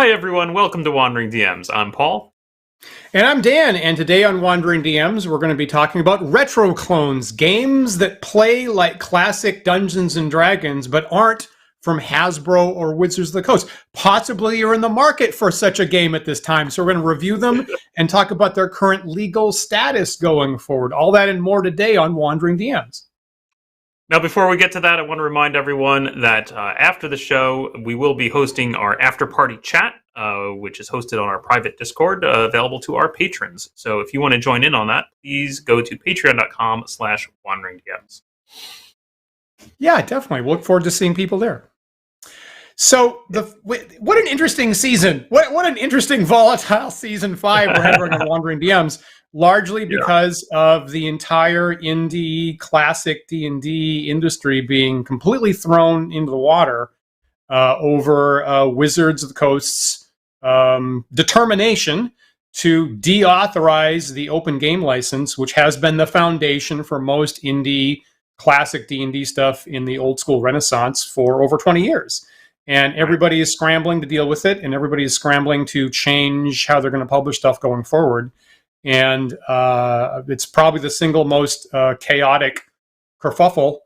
Hi everyone, welcome to Wandering DMs. I'm Paul. And I'm Dan, and today on Wandering DMs, we're going to be talking about Retroclones, games that play like classic Dungeons & Dragons, but aren't from Hasbro or Wizards of the Coast. Possibly you're in the market for such a game at this time, so we're going to review them and talk about their current legal status going forward. All that and more today on Wandering DMs. Now, before we get to that, I want to remind everyone that after the show, we will be hosting our after-party chat, which is hosted on our private Discord, available to our patrons. So if you want to join in on that, please go to patreon.com/wanderingdms. Yeah, definitely. We'll look forward to seeing people there. So, what an interesting season. What an interesting, volatile season 5 we're having on Wandering DMs, largely because of the entire indie classic D&D industry being completely thrown into the water over Wizards of the Coast's determination to deauthorize the open game license, which has been the foundation for most indie classic D&D stuff in the old school Renaissance for over 20 years. And everybody is scrambling to deal with it, and everybody is scrambling to change how they're going to publish stuff going forward. And it's probably the single most chaotic kerfuffle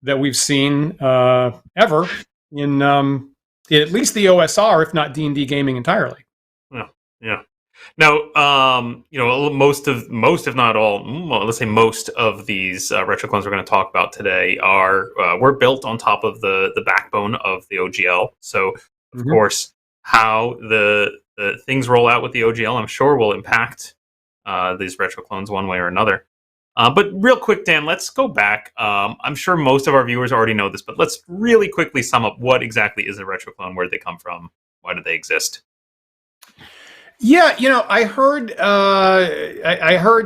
that we've seen ever in at least the OSR, if not D&D gaming entirely. Yeah. Now, most, if not all, let's say most of these retroclones we're going to talk about today were built on top of the backbone of the OGL. So, of course, how the things roll out with the OGL, I'm sure, will impact these retroclones one way or another. But real quick, Dan, let's go back. I'm sure most of our viewers already know this, but let's really quickly sum up what exactly is a retroclone, where did they come from, why do they exist? Yeah, I heard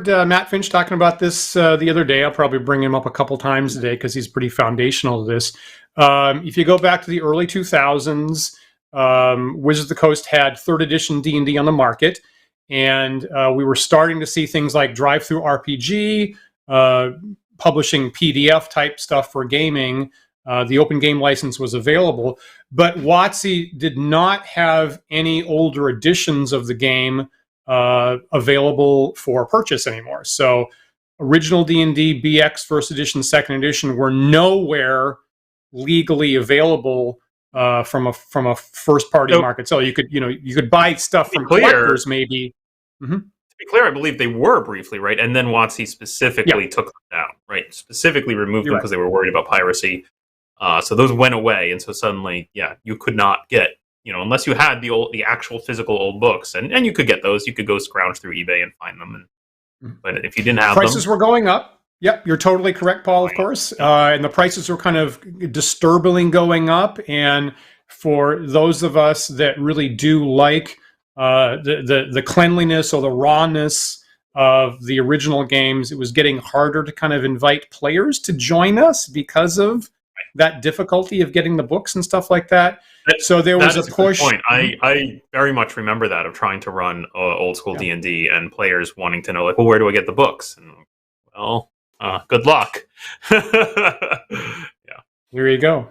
Matt Finch talking about this the other day. I'll probably bring him up a couple times today because he's pretty foundational to this. If you go back to the early 2000s, Wizards of the Coast had 3rd edition D&D on the market, and we were starting to see things like drive-through RPG, publishing PDF type stuff for gaming. The open game license was available, but WotC did not have any older editions of the game available for purchase anymore. So original D&D, BX, 1st edition, 2nd edition were nowhere legally available from a first party market. So you could buy stuff from collectors maybe. To be clear, I believe they were briefly, right? And then WotC specifically took them down, right? Specifically removed them because they were worried about piracy. So those went away, and so suddenly, you could not get, unless you had the actual physical old books, and you could get those. You could go scrounge through eBay and find them, but if you didn't have prices were going up. Yep, you're totally correct, Paul. Of course, and the prices were kind of disturbingly going up. And for those of us that really do like the cleanliness or the rawness of the original games, it was getting harder to kind of invite players to join us because of that difficulty of getting the books and stuff like that. So there was a push. Point. I very much remember that, of trying to run old school D&D and players wanting to know, like, well, where do I get the books? And good luck. There you go.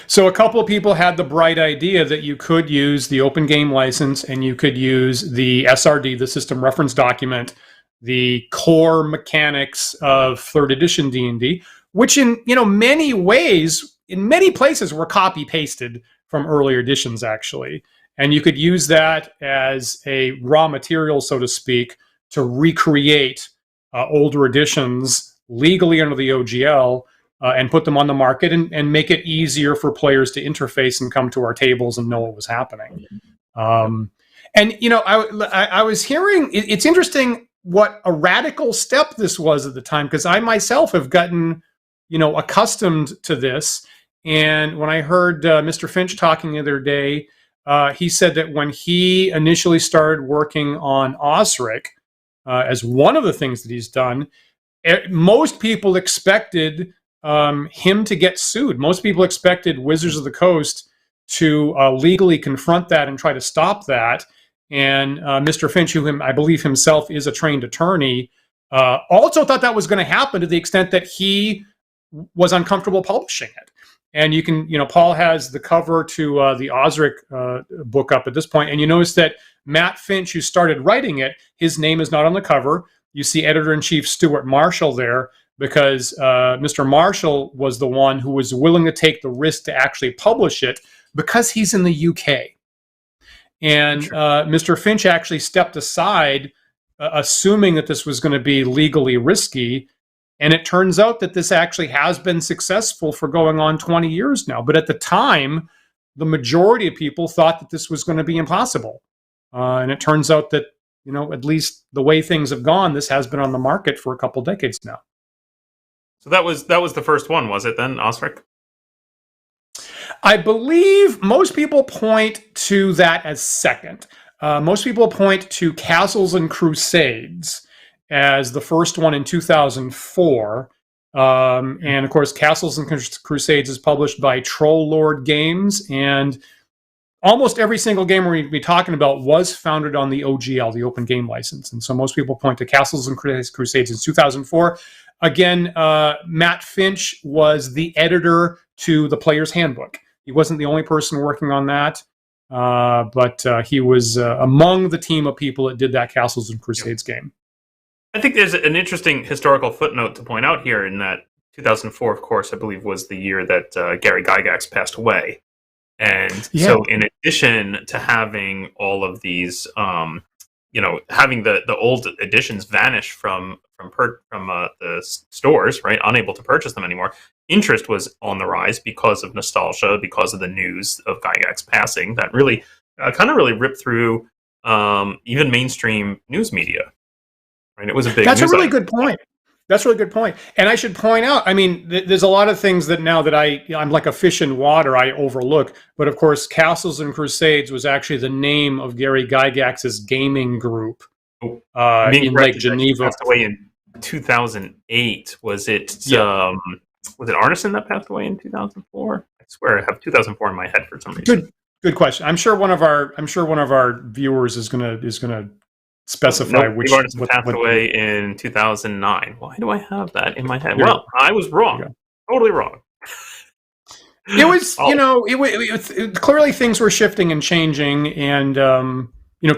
So a couple of people had the bright idea that you could use the open game license and you could use the SRD, the system reference document, the core mechanics of 3rd edition D&D, which in many ways, in many places, were copy pasted from earlier editions, actually. And you could use that as a raw material, so to speak, to recreate older editions legally under the OGL and put them on the market and make it easier for players to interface and come to our tables and know what was happening. I was hearing, it's interesting what a radical step this was at the time, because I myself have gotten accustomed to this. And when I heard Mr. Finch talking the other day, he said that when he initially started working on Osric, as one of the things that he's done, most people expected him to get sued. Most people expected Wizards of the Coast to legally confront that and try to stop that. And Mr. Finch, who I believe himself is a trained attorney, also thought that was going to happen to the extent that he was uncomfortable publishing it. And you can, Paul has the cover to the Osric book up at this point, and you notice that Matt Finch, who started writing it, his name is not on the cover. You see editor-in-chief Stuart Marshall there because Mr. Marshall was the one who was willing to take the risk to actually publish it because he's in the UK. And Mr. Finch actually stepped aside, assuming that this was going to be legally risky. And it turns out that this actually has been successful for going on 20 years now. But at the time, the majority of people thought that this was going to be impossible. And it turns out that, at least the way things have gone, this has been on the market for a couple decades now. So that was the first one, was it then, Osric? I believe most people point to that as second. Most people point to Castles and Crusades as the first one in 2004. And of course, Castles and Crusades is published by Troll Lord Games. And almost every single game we're going to be talking about was founded on the OGL, the Open Game License. And so most people point to Castles and Crusades in 2004. Again, Matt Finch was the editor to the Player's Handbook. He wasn't the only person working on that, but he was among the team of people that did that Castles and Crusades game. I think there's an interesting historical footnote to point out here in that 2004, of course, I believe was the year that Gary Gygax passed away. And so in addition to having all of these, having the old editions vanish from the stores, right, unable to purchase them anymore, interest was on the rise because of nostalgia, because of the news of Gygax passing that really kind of ripped through even mainstream news media. Right? It was a big. That's a really good point. That's a really good point. And I should point out, there's a lot of things that now that I'm like a fish in water, I overlook. But of course, Castles and Crusades was actually the name of Gary Gygax's gaming group in Lake Geneva. Passed away in 2008. Was it Arneson that passed away in 2004? I swear I have 2004 in my head for some reason. Good question. I'm sure one of our viewers is gonna specify which Arneson passed away in 2009. Why do I have that in my head? Well, I was wrong. Totally wrong. It was, clearly things were shifting and changing, and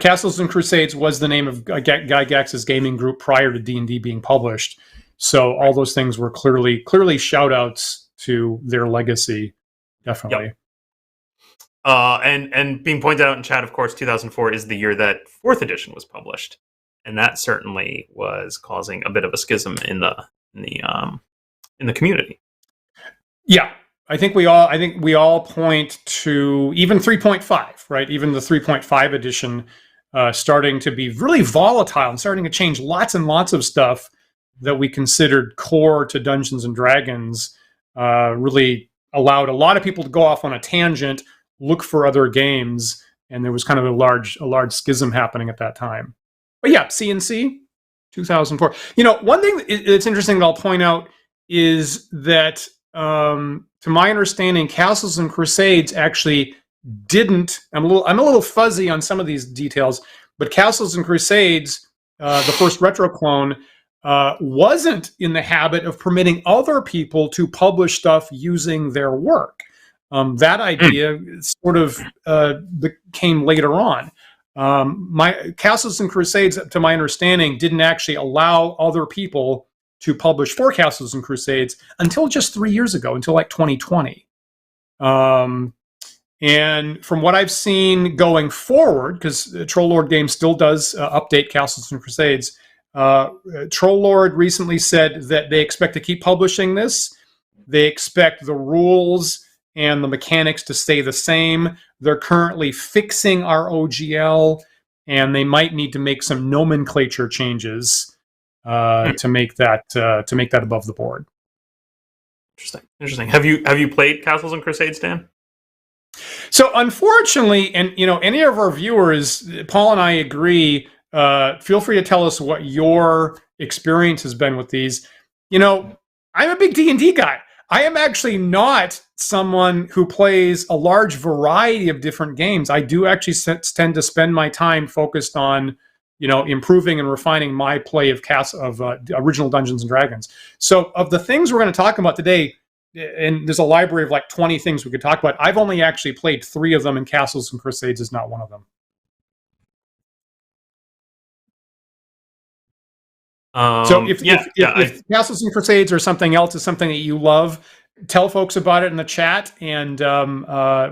Castles and Crusades was the name of Gygax's gaming group prior to D&D being published. So all those things were clearly shout-outs to their legacy, definitely. Yep. And being pointed out in chat, of course, 2004 is the year that 4th edition was published, and that certainly was causing a bit of a schism in the community. Yeah, I think we all point to even 3.5, right? Even the 3.5 edition starting to be really volatile and starting to change lots and lots of stuff that we considered core to Dungeons and Dragons. Really allowed a lot of people to go off on a tangent, look for other games, and there was kind of a large schism happening at that time. But yeah, CNC, 2004. One thing that's interesting that I'll point out is that, to my understanding, Castles and Crusades actually didn't. I'm a little fuzzy on some of these details, but Castles and Crusades, the first Retroclone, wasn't in the habit of permitting other people to publish stuff using their work. That idea sort of came later on. My Castles and Crusades, to my understanding, didn't actually allow other people to publish for Castles and Crusades until just 3 years ago, until like 2020. And from what I've seen going forward, because Troll Lord Games still does update Castles and Crusades, Troll Lord recently said that they expect to keep publishing this. They expect the rules and the mechanics to stay the same. They're currently fixing our OGL, and they might need to make some nomenclature changes to make that above the board. Interesting. Have you played Castles and Crusades, Dan? So unfortunately, and any of our viewers, Paul and I agree. Feel free to tell us what your experience has been with these. I'm a big D&D guy. I am actually not someone who plays a large variety of different games. I do actually tend to spend my time focused on, improving and refining my play of original Dungeons and Dragons. So of the things we're going to talk about today, and there's a library of like 20 things we could talk about. I've only actually played 3 of them, and Castles and Crusades is not one of them. So if Castles and Crusades or something else is something that you love, tell folks about it in the chat, and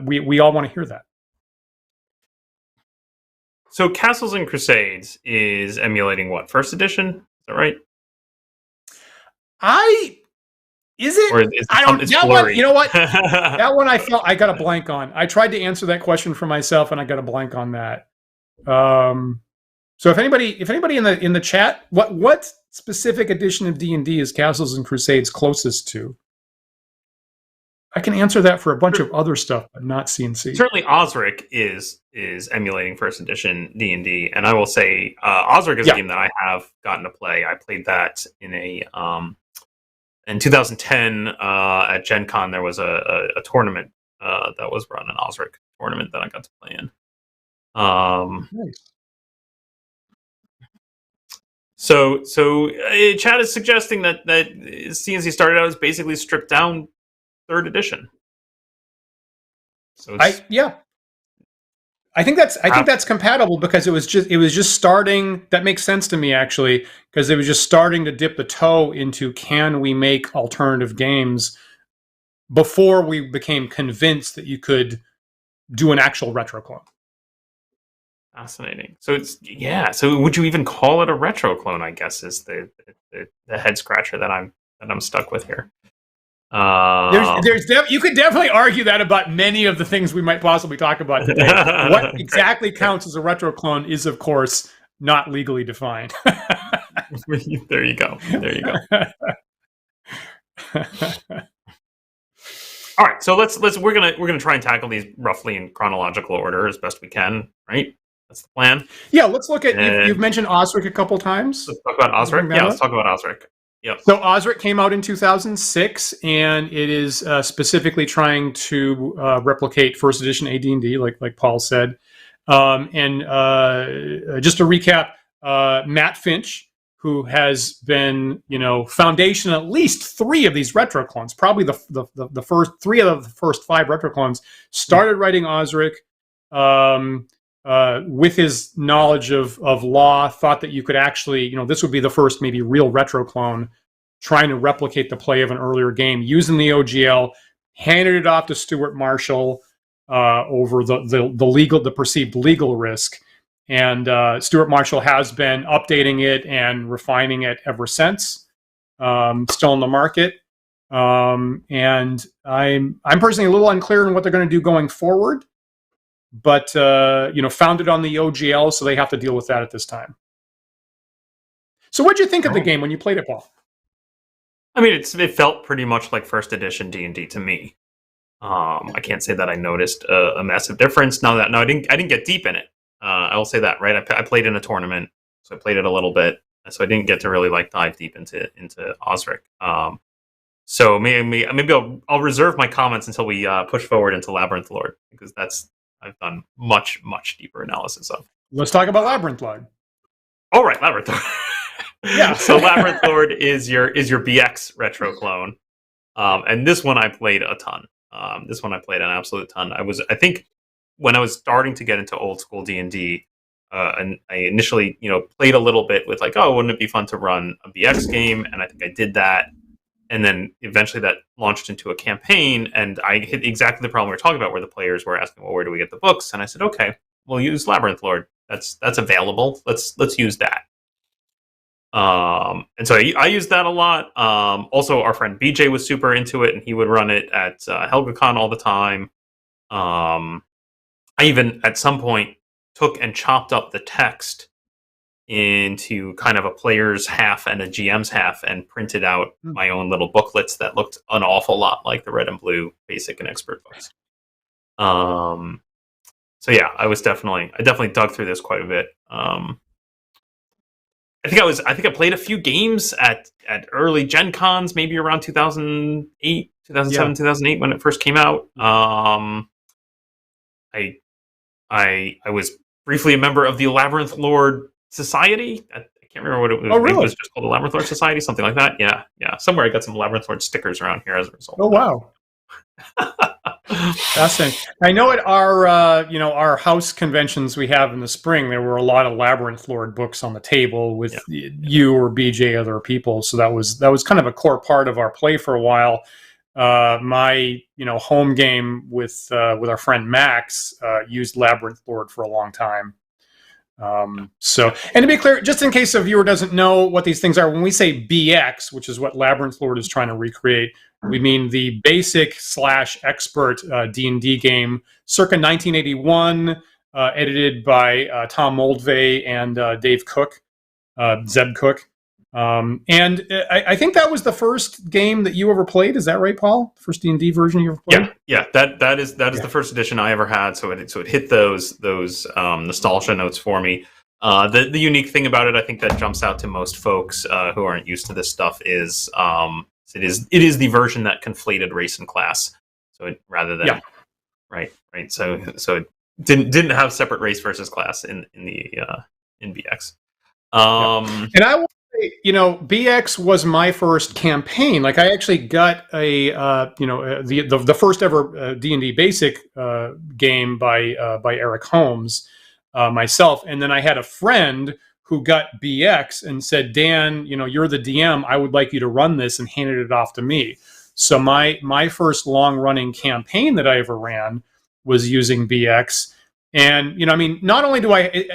we all want to hear that. So Castles and Crusades is emulating what? First edition? Is that right? Is it? Or is it I don't. That one, you know what? that one I felt I got a blank on. I tried to answer that question for myself, and I got a blank on that. So if anybody in the chat, what specific edition of D&D is Castles and Crusades closest to? I can answer that for a bunch of other stuff, but not CNC. Certainly, Osric is emulating first edition D&D, and I will say Osric is a game that I have gotten to play. I played that in in 2010 at Gen Con. There was a tournament that was run, an Osric tournament that I got to play in. Nice. So chat is suggesting that CNC started out as basically stripped down third edition. So I think that's compatible, because it was just starting. That makes sense to me, actually, because it was just starting to dip the toe into, can we make alternative games, before we became convinced that you could do an actual Retroclone. Fascinating. So So would you even call it a Retroclone? I guess is the head scratcher that I'm stuck with here. You could definitely argue that about many of the things we might possibly talk about today. What exactly counts as a Retroclone is, of course, not legally defined. There you go. All right, so we're gonna try and tackle these roughly in chronological order as best we can, right? That's the plan. Yeah, let's look at. You've mentioned Osric a couple times. Let's talk about Osric. Yeah, let's talk about Osric. Yep. So Osric came out in 2006, and it is specifically trying to replicate first edition AD&D, like Paul said. And just to recap, Matt Finch, who has been, foundation at least 3 of these Retroclones, probably the first 3 of the first 5 Retroclones, started writing Osric. With his knowledge of law, thought that you could actually, this would be the first maybe real Retroclone trying to replicate the play of an earlier game using the OGL, handed it off to Stuart Marshall over the perceived legal risk. And Stuart Marshall has been updating it and refining it ever since. Still in the market. And I'm personally a little unclear on what they're going to do going forward. But founded on the OGL, so they have to deal with that at this time. So, what did you think of the game when you played it, Paul? I mean, it felt pretty much like first edition D&D to me. I can't say that I noticed a massive difference. No, I didn't get deep in it. I will say that, right? I played in a tournament, so I played it a little bit, so I didn't get to really dive deep into Osric. So maybe I'll reserve my comments until we push forward into Labyrinth Lord, because I've done much, much deeper analysis of. Let's talk about Labyrinth Lord. All right, Labyrinth Lord. Yeah. So Labyrinth Lord is your BX Retroclone, and this one I played a ton. This one I played an absolute ton. I think when I was starting to get into old school D&D, and I initially played a little bit with wouldn't it be fun to run a BX game? And I think I did that. And then eventually that launched into a campaign, and I hit exactly the problem we were talking about, where the players were asking, well, where do we get the books? And I said, okay, we'll use Labyrinth Lord. That's available. Let's use that. And so I used that a lot. Also, our friend BJ was super into it, and he would run it at HelgaCon all the time. I even, at some point, took and chopped up the text into kind of a player's half and a GM's half, and printed out my own little booklets that looked an awful lot like the red and blue basic and expert books. So yeah, I definitely dug through this quite a bit. I think I played a few games at early Gen Cons, maybe around 2008, 2007, 2008 when it first came out. I was briefly a member of the Labyrinth Lord Society. I can't remember what it was. Oh, Maybe it really? was just called the Labyrinth Lord Society, something like that. Yeah, yeah. Somewhere I got some Labyrinth Lord stickers around here as a result. Oh, wow. Fascinating. I know at our our house conventions we have in the spring, there were a lot of Labyrinth Lord books on the table with you or BJ, other people. So that was kind of a core part of our play for a while. My home game with our friend Max used Labyrinth Lord for a long time. So, and to be clear, just in case a viewer doesn't know what these things are, when we say BX, which is what Labyrinth Lord is trying to recreate, we mean the basic / expert D&D game, circa 1981, edited by Tom Moldvay and Dave Cook, Zeb Cook. And I think that was the first game that you ever played. Is that right, Paul? The first D&D version you ever played? Yeah. That is the first edition I ever had. So it hit those nostalgia notes for me. The unique thing about it, I think that jumps out to most folks who aren't used to this stuff is it is the version that conflated race and class. So rather than right. So it didn't have separate race versus class in BX. And I will say, BX was my first campaign. Like I actually got a the first ever D&D basic game by Eric Holmes myself, and then I had a friend who got BX and said, Dan, you're the DM. I would like you to run this, and handed it off to me. So my first long running campaign that I ever ran was using BX. And, not only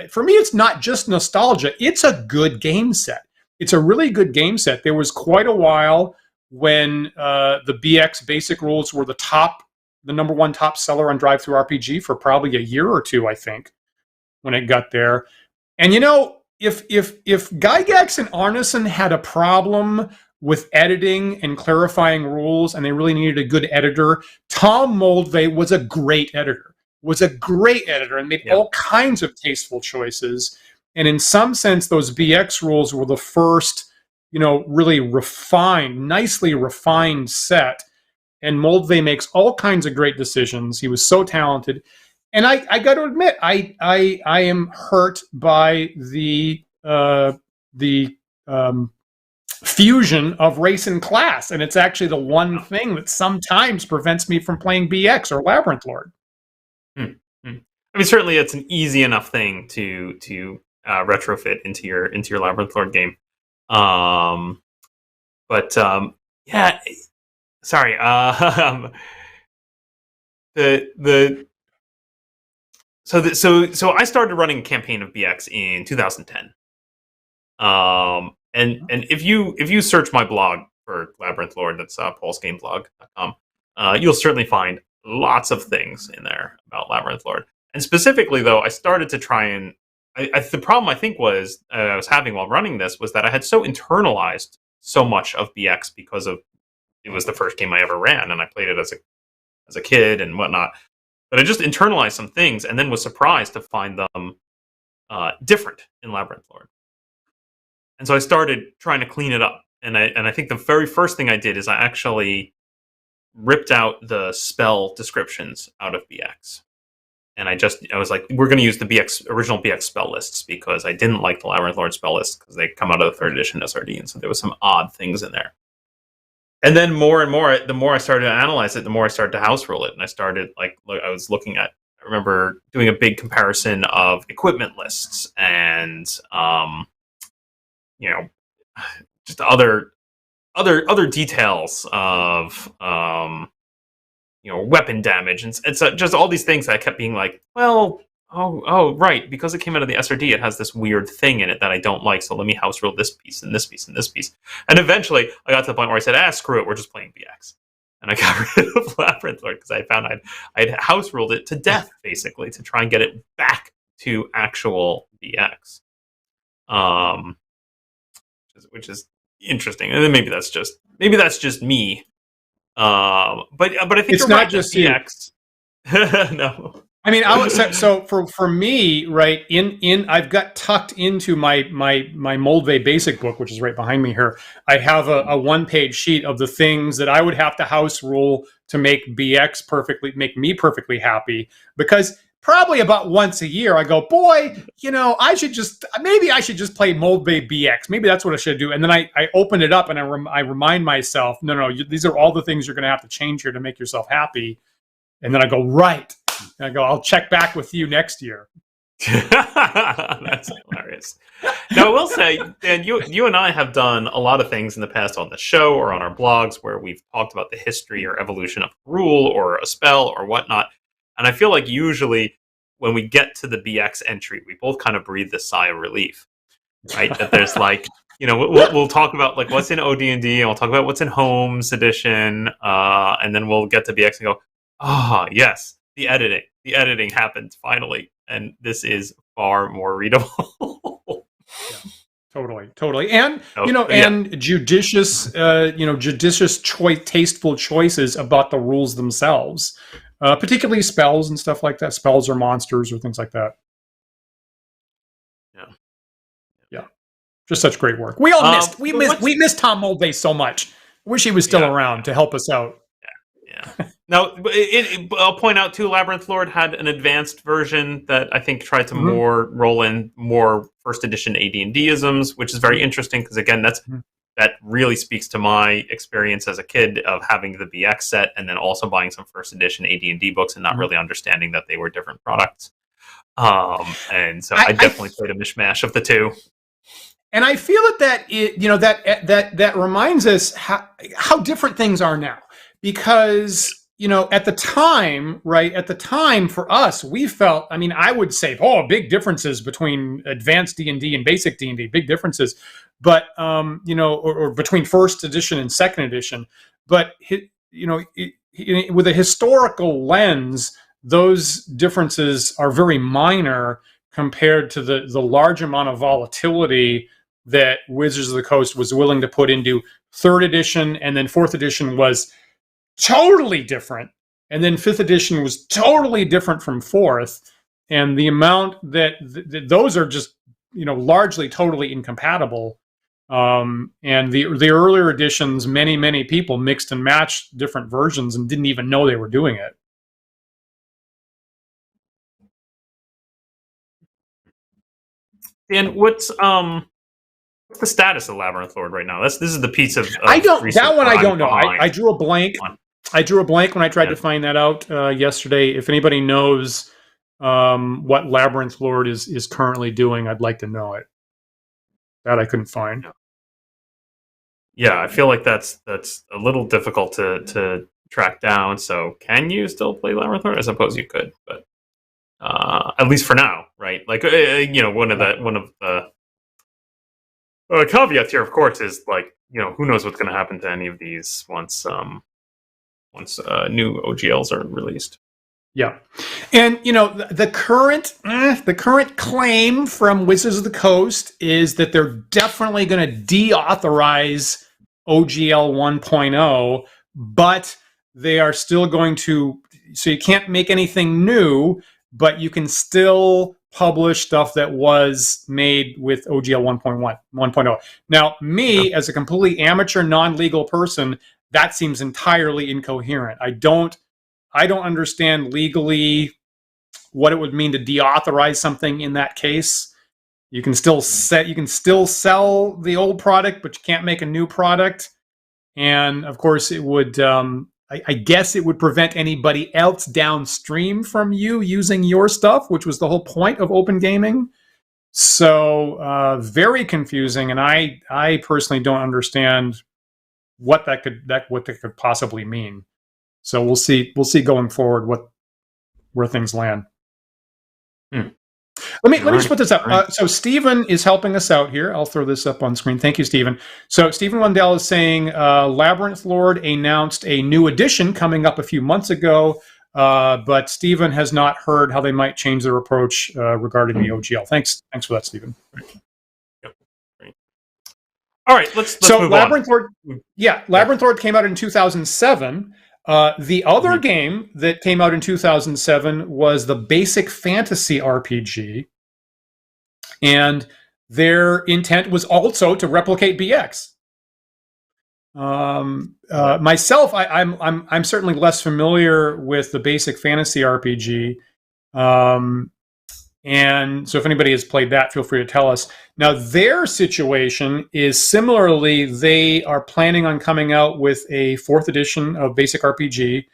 for me, it's not just nostalgia. It's a good game set. It's a really good game set. There was quite a while when the BX basic rules were the number one top seller on Drive-Thru RPG for probably a year or two, I think, when it got there. And, if Gygax and Arneson had a problem with editing and clarifying rules, and they really needed a good editor, Tom Moldvay was a great editor. And made all kinds of tasteful choices. And in some sense, those BX rules were the first, really nicely refined set. And Moldvay makes all kinds of great decisions. He was so talented. And I got to admit, I am hurt by the fusion of race and class. And it's actually the one thing that sometimes prevents me from playing BX or Labyrinth Lord. I mean, certainly it's an easy enough thing to retrofit into your Labyrinth Lord game. Sorry. So I started running a campaign of BX in 2010. And if you search my blog for Labyrinth Lord, that's paulsgameblog.com, you'll certainly find lots of things in there about Labyrinth Lord. And specifically, though, I started to try and the problem I think was I was having while running this was that I had so internalized so much of BX because of it was the first game I ever ran, and I played it as a kid and whatnot. But I just internalized some things, and then was surprised to find them different in Labyrinth Lord. And so I started trying to clean it up. And I think the very first thing I did is I actually ripped out the spell descriptions out of BX. And I was like, we're going to use the original BX spell lists because I didn't like the Labyrinth Lord spell lists because they come out of the 3rd edition SRD. And so there was some odd things in there. And then more and more, the more I started to analyze it, the more I started to house rule it. And I started, I remember doing a big comparison of equipment lists and, just other details of, weapon damage. And it's just all these things that I kept being like, well, right, because it came out of the SRD, it has this weird thing in it that I don't like, so let me house rule this piece and this piece and this piece. And eventually, I got to the point where I said, screw it, we're just playing BX. And I got rid of Labyrinth Lord because I found I'd house ruled it to death, basically, to try and get it back to actual BX. Which is interesting. And then maybe that's just me. But I think it's not just BX. No. I mean, so for me, right, I've got tucked into my Moldvay basic book, which is right behind me here. I have a 1-page sheet of the things that I would have to house rule to make BX make me perfectly happy, because probably about once a year, I go, boy, I should just play Mold Bay BX. Maybe that's what I should do. And then I open it up and I remind myself, no, these are all the things you're going to have to change here to make yourself happy. And then I go, right. And I go, I'll check back with you next year. That's hilarious. Now, I will say, Dan, you and I have done a lot of things in the past on the show or on our blogs where we've talked about the history or evolution of a rule or a spell or whatnot. And I feel like usually when we get to the BX entry, we both kind of breathe this sigh of relief, right? That there's like, we'll talk about like what's in OD&D, and we'll talk about what's in Homes Edition, and then we'll get to BX and go, yes, the editing happened finally. And this is far more readable. Yeah, totally. And, and judicious, tasteful choices about the rules themselves, particularly spells and stuff like that, spells or monsters or things like that. Yeah. Just such great work. We all we missed Tom Moldbay so much. Wish he was still around to help us out. Yeah. Now, I'll point out too, Labyrinth Lord had an advanced version that I think tried to more roll in more first edition AD&D-isms, which is very interesting because again, that really speaks to my experience as a kid of having the BX set and then also buying some first edition AD&D books and not really understanding that they were different products. And so I definitely played a mishmash of the two. And I feel that reminds us how different things are now. Because, at the time for us, we felt, I would say, big differences between advanced D&D and basic D&D, big differences, but, or between first edition and second edition. But, with a historical lens, those differences are very minor compared to the large amount of volatility that Wizards of the Coast was willing to put into third edition, and then fourth edition was totally different, and then fifth edition was totally different from fourth, and the amount that those are just largely totally incompatible, and the earlier editions, many people mixed and matched different versions and didn't even know they were doing it. And what's the status of Labyrinth Lord right now? This is the piece of I don't know. I drew a blank. I drew a blank when I tried to find that out yesterday. If anybody knows what Labyrinth Lord is currently doing, I'd like to know it. That I couldn't find. Yeah, I feel like that's a little difficult to track down. So, can you still play Labyrinth Lord? I suppose you could, but at least for now, right? Like one of the caveats here, of course, is like who knows what's going to happen to any of these once new OGLs are released. Yeah, and the current claim from Wizards of the Coast is that they're definitely going to deauthorize OGL 1.0, but they are still going to. So you can't make anything new, but you can still publish stuff that was made with OGL 1.0. Now, me as a completely amateur, non-legal person, that seems entirely incoherent. I don't understand legally what it would mean to deauthorize something in that case. You can still sell the old product, but you can't make a new product. And of course, it would. I guess it would prevent anybody else downstream from you using your stuff, which was the whole point of open gaming. So very confusing, and I personally don't understand what that could possibly mean. So we'll see going forward where things land. Let me just put this up. So Stephen is helping us out here. I'll throw this up on screen. Thank you, Stephen. So Stephen Lundell is saying Labyrinth Lord announced a new edition coming up a few months ago, but Stephen has not heard how they might change their approach regarding the OGL. Thanks for that, Stephen. Yep. Great. All right, let's move Labyrinth on. Lord, Labyrinth Lord came out in 2007. The other game that came out in 2007 was the Basic Fantasy RPG, and their intent was also to replicate BX. Myself, I'm certainly less familiar with the Basic Fantasy RPG. And so if anybody has played that, feel free to tell us. Now, their situation is similarly, they are planning on coming out with a 4th edition of Basic RPG.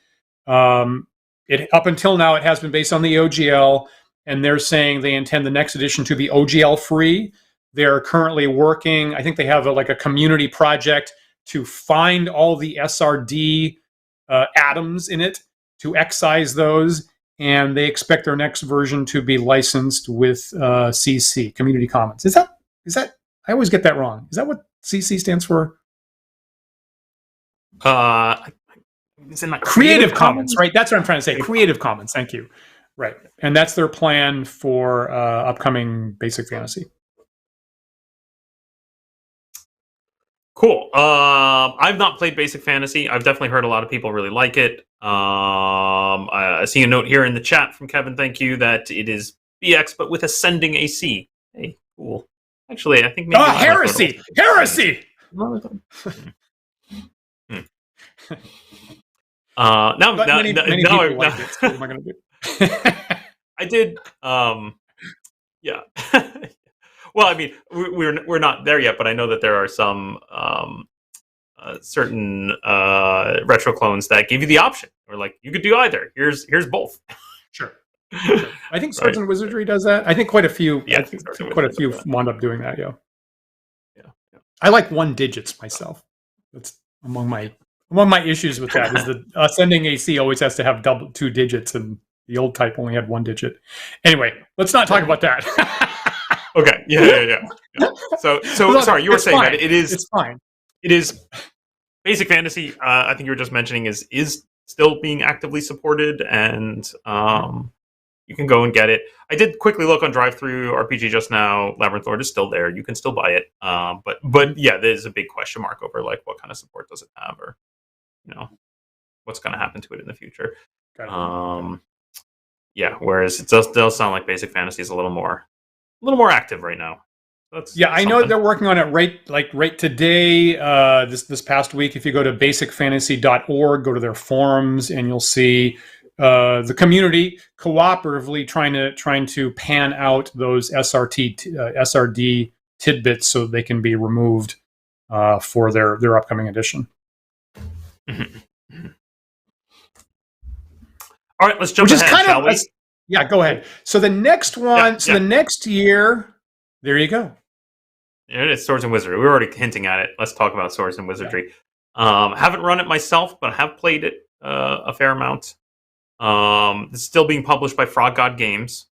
Up until now, it has been based on the OGL, and they're saying they intend the next edition to be OGL free. They're currently working, I think they have a community project to find all the SRD atoms in it, to excise those, and they expect their next version to be licensed with CC, Community Commons. Is that? I always get that wrong. Is that what CC stands for? It's in Creative Commons, right? That's what I'm trying to say. Creative Commons. Thank you. Right, and that's their plan for upcoming Basic Fantasy. Cool. I've not played Basic Fantasy. I've definitely heard a lot of people really like it. I see a note here in the chat from Kevin. Thank you, that it is BX but with ascending AC. Hey, cool. Actually, I think maybe heresy. Now many people I like it. So what am I going to do? I did. Yeah. Well, I mean, we're not there yet, but I know that there are some certain Retroclones that give you the option, or like you could do either. Here's both. Sure. I think Swords and Wizardry does that. I think quite a few. Yeah, I think quite a few wound up doing that. Yeah. I like 1 digits myself. That's among my issues with that. Is the ascending AC always has to have 2 digits, and the old type only had 1 digit. Anyway, let's not talk about that. Okay. Yeah. So sorry, you were saying fine. that it is. It's fine. It is Basic Fantasy. I think you were just mentioning is still being actively supported, and you can go and get it. I did quickly look on Drive-Thru RPG just now. Labyrinth Lord is still there. You can still buy it. But yeah, there's a big question mark over like what kind of support does it have, or what's going to happen to it in the future. Yeah. Whereas it does sound like Basic Fantasy is a little more active right now. I know they're working on it right today. This past week, if you go to basicfantasy.org, go to their forums, and you'll see the community cooperatively trying to pan out those SRD tidbits so they can be removed for their upcoming edition. All right, let's jump ahead, shall we? Yeah, go ahead. So the next one, the next year, there you go. It is Swords and Wizardry. We were already hinting at it. Let's talk about Swords and Wizardry. Yeah. Haven't run it myself, but I have played it a fair amount. It's still being published by Frog God Games.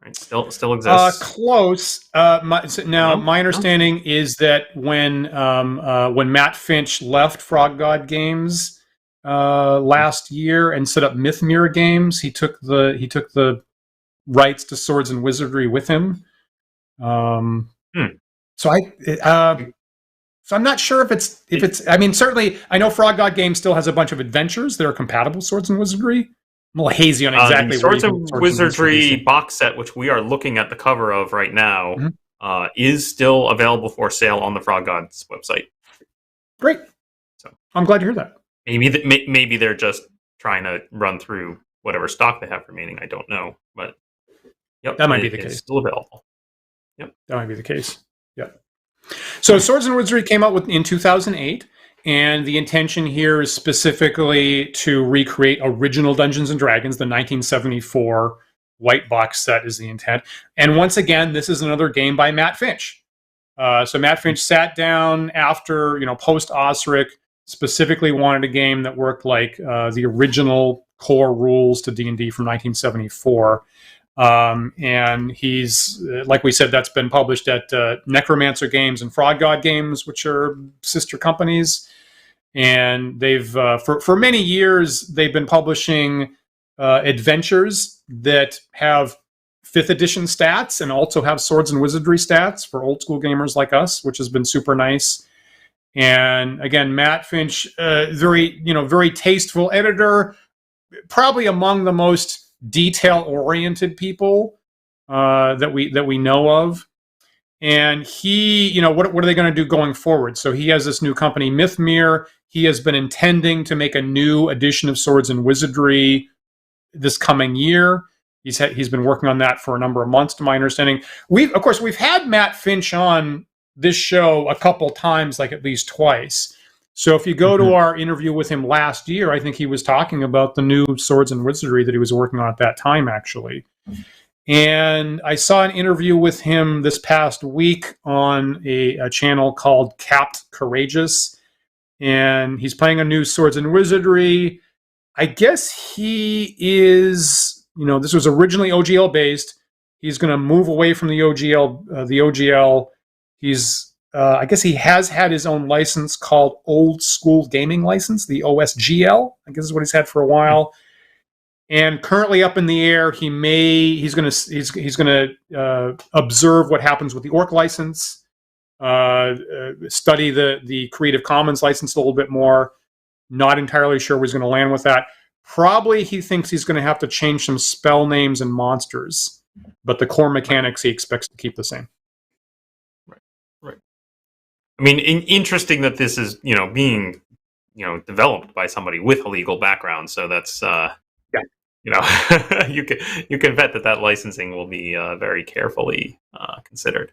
Right, still exists. Close. My understanding is that when Matt Finch left Frog God Games last year and set up Mythmere Games, he took the rights to Swords and Wizardry with him. So I'm not sure if it's. I mean, certainly, I know Frog God Games still has a bunch of adventures that are compatible with Swords and Wizardry. I'm a little hazy on exactly. Swords and Wizardry box set, which we are looking at the cover of right now, is still available for sale on the Frog Gods website. Great. So I'm glad to hear that. Maybe they're just trying to run through whatever stock they have remaining. I don't know, but that might be the case. It's still available. Yep, that might be the case. Yep. So Swords and Wizardry came out in 2008, and the intention here is specifically to recreate original Dungeons and Dragons, the 1974 white box set is the intent. And once again, this is another game by Matt Finch. So Matt Finch sat down after, post Osric, specifically wanted a game that worked like the original core rules to D&D from 1974. And he's, like we said, that's been published at Necromancer Games and Frog God Games, which are sister companies. And they've, for many years, they've been publishing adventures that have 5th edition stats and also have Swords and Wizardry stats for old school gamers like us, which has been super nice. And again, Matt Finch, very tasteful editor, probably among the most detail-oriented people that we know of. And he, what are they going to do going forward? So he has this new company, Mythmere. He has been intending to make a new edition of Swords and Wizardry this coming year. He's been working on that for a number of months, to my understanding. We've had Matt Finch on this show a couple times, like at least twice. So if you go to our interview with him last year, I think he was talking about the new Swords and Wizardry that he was working on at that time, actually. And I saw an interview with him this past week on a channel called Capped Courageous. And he's playing a new Swords and Wizardry. I guess he is, this was originally OGL based. He's going to move away from the OGL. I guess he has had his own license called Old School Gaming License, the OSGL. I guess is what he's had for a while. And currently up in the air, he's going to observe what happens with the Orc license, study the Creative Commons license a little bit more. Not entirely sure where he's going to land with that. Probably he thinks he's going to have to change some spell names and monsters, but the core mechanics he expects to keep the same. Right. I mean, interesting that this is, being, developed by somebody with a legal background. So that's, you can bet that licensing will be very carefully considered.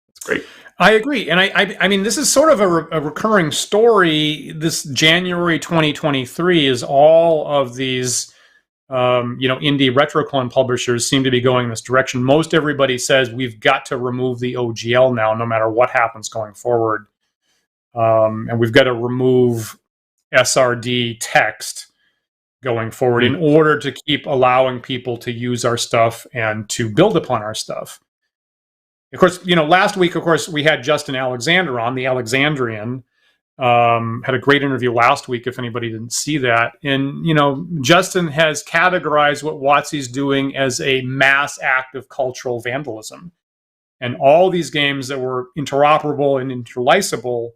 That's great. I agree, and I mean, this is sort of a recurring story. This January 2023 is all of these, indie Retroclone publishers seem to be going in this direction. Most everybody says we've got to remove the OGL now, no matter what happens going forward, and we've got to remove SRD text going forward in order to keep allowing people to use our stuff and to build upon our stuff. Of course, last week, we had Justin Alexander on, the Alexandrian. Had a great interview last week, if anybody didn't see that. And, Justin has categorized what WotC's doing as a mass act of cultural vandalism. And all these games that were interoperable and interlicensable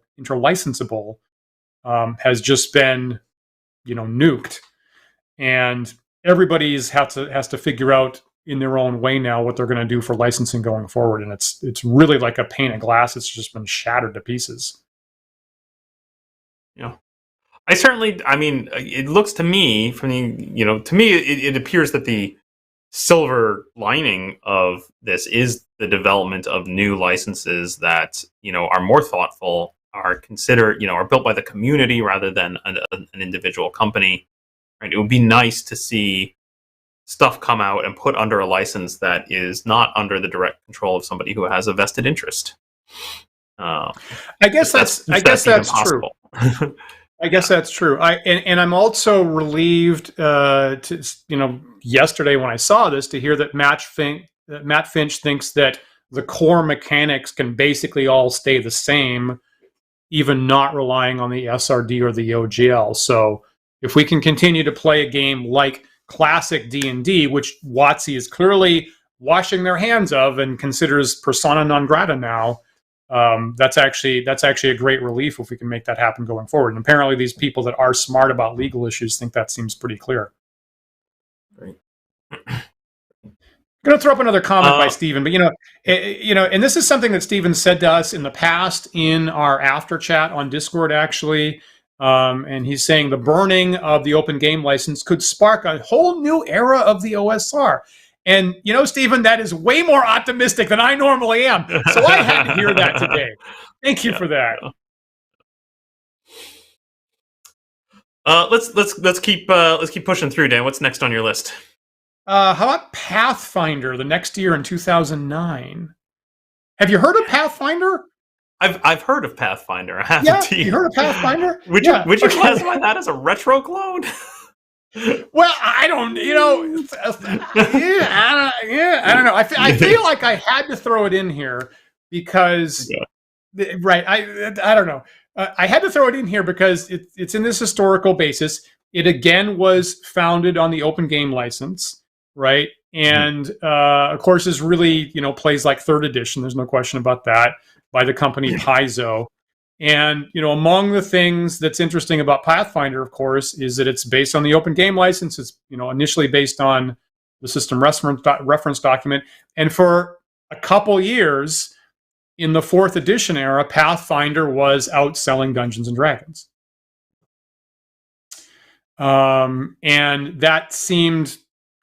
has just been, nuked. And everybody has to figure out in their own way now what they're going to do for licensing going forward, and it's really like a pane of glass. It's just been shattered to pieces. Yeah, I mean, it looks to me it appears that the silver lining of this is the development of new licenses that are more thoughtful, are considered, are built by the community rather than an individual company. Right? It would be nice to see stuff come out and put under a license that is not under the direct control of somebody who has a vested interest. I guess that's true. I guess that's true. I'm also relieved yesterday when I saw this to hear that Matt Finch thinks that the core mechanics can basically all stay the same, even not relying on the SRD or the OGL. So if we can continue to play a game like classic D&D, which WotC is clearly washing their hands of and considers persona non grata now, that's actually a great relief if we can make that happen going forward. And apparently these people that are smart about legal issues think that seems pretty clear. Great. I'm going to throw up another comment by Stephen, but and this is something that Stephen said to us in the past in our after chat on Discord, actually. And he's saying the burning of the open game license could spark a whole new era of the OSR. And, Stephen, that is way more optimistic than I normally am. So I had to hear that today. Thank you for that. Let's keep pushing through, Dan. What's next on your list? How about Pathfinder, the next year in 2009? Have you heard of Pathfinder? I've heard of Pathfinder. I haven't. Yeah, you heard of Pathfinder? Would you classify that as a Retroclone? Well, I don't. I don't know. I feel like I had to throw it in here because, right? I don't know. I had to throw it in here because it's in this historical basis. It again was founded on the open game license, right? And of course, is really plays like third edition. There's no question about that. By the company Paizo. And, among the things that's interesting about Pathfinder, of course, is that it's based on the open game license. It's, initially based on the system reference document. And for a couple years in the 4th edition era, Pathfinder was outselling Dungeons and Dragons. And that seemed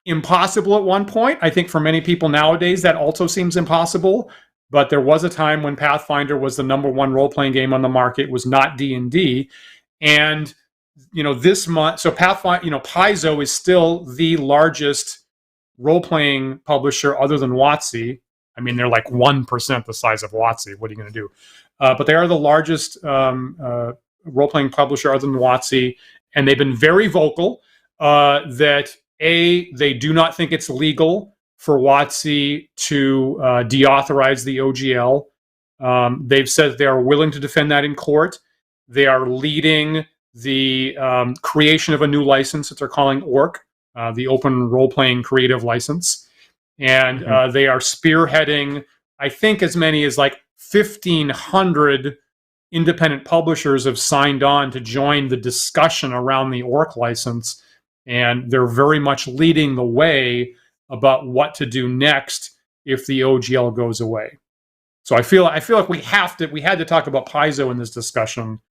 impossible at one point. I think for many people nowadays that also seems impossible. But there was a time when Pathfinder was the #1 role-playing game on the market. It was not D&D. And, this month, so Pathfinder, Paizo is still the largest role-playing publisher other than WotC. I mean, they're like 1% the size of WotC. What are you going to do? But they are the largest role-playing publisher other than WotC. And they've been very vocal that, they do not think it's legal for WotC to deauthorize the OGL. They've said they are willing to defend that in court. They are leading the creation of a new license that they're calling ORC, the Open Role-Playing Creative License. And they are spearheading, I think, as many as like 1,500 independent publishers have signed on to join the discussion around the ORC license. And they're very much leading the way about what to do next if the OGL goes away. So I feel like we had to talk about Paizo in this discussion.